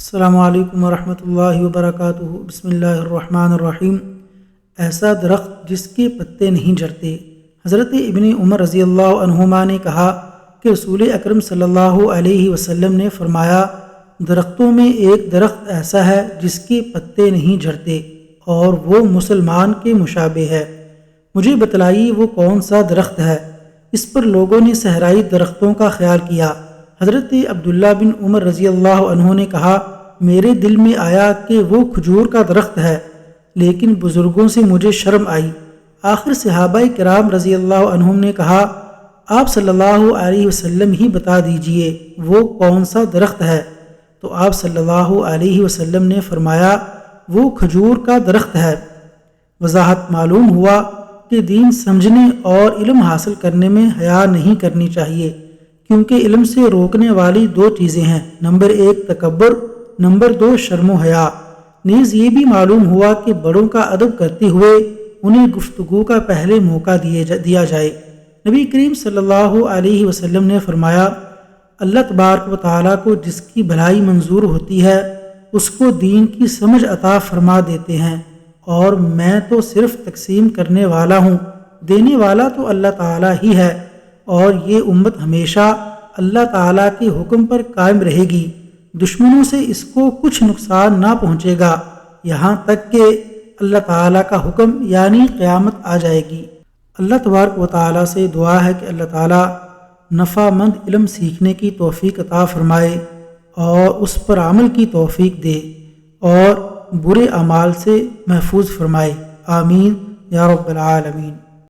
السلام علیکم ورحمۃ اللہ وبرکاتہ۔ بسم اللہ الرحمن الرحیم۔ ایسا درخت جس کے پتے نہیں جھڑتے۔ حضرت ابن عمر رضی اللہ عنہما نے کہا کہ رسول اکرم صلی اللہ علیہ وسلم نے فرمایا، درختوں میں ایک درخت ایسا ہے جس کے پتے نہیں جھڑتے اور وہ مسلمان کے مشابہ ہے۔ مجھے بتلائیے وہ کون سا درخت ہے۔ اس پر لوگوں نے صحرائی درختوں کا خیال کیا۔ حضرت عبداللہ بن عمر رضی اللہ عنہ نے کہا، میرے دل میں آیا کہ وہ کھجور کا درخت ہے، لیکن بزرگوں سے مجھے شرم آئی۔ آخر صحابہ کرام رضی اللہ عنہم نے کہا، آپ صلی اللہ علیہ وسلم ہی بتا دیجئے وہ کون سا درخت ہے۔ تو آپ صلی اللہ علیہ وسلم نے فرمایا، وہ کھجور کا درخت ہے۔ وضاحت معلوم ہوا کہ دین سمجھنے اور علم حاصل کرنے میں حیا نہیں کرنی چاہیے، کیونکہ علم سے روکنے والی دو چیزیں ہیں، نمبر 1 تکبر، نمبر 2 شرم و حیا۔ نیز یہ بھی معلوم ہوا کہ بڑوں کا ادب کرتے ہوئے انہیں گفتگو کا پہلے موقع دیا جائے۔ نبی کریم صلی اللہ علیہ وسلم نے فرمایا، اللہ تبارک و تعالیٰ کو جس کی بھلائی منظور ہوتی ہے اس کو دین کی سمجھ عطا فرما دیتے ہیں، اور میں تو صرف تقسیم کرنے والا ہوں، دینے والا تو اللہ تعالیٰ ہی ہے، اور یہ امت ہمیشہ اللہ تعالیٰ کے حکم پر قائم رہے گی، دشمنوں سے اس کو کچھ نقصان نہ پہنچے گا، یہاں تک کہ اللہ تعالیٰ کا حکم یعنی قیامت آ جائے گی۔ اللہ تبارک و تعالیٰ سے دعا ہے کہ اللہ تعالیٰ نفع مند علم سیکھنے کی توفیق عطا فرمائے اور اس پر عمل کی توفیق دے اور برے اعمال سے محفوظ فرمائے، آمین یا رب العالمین۔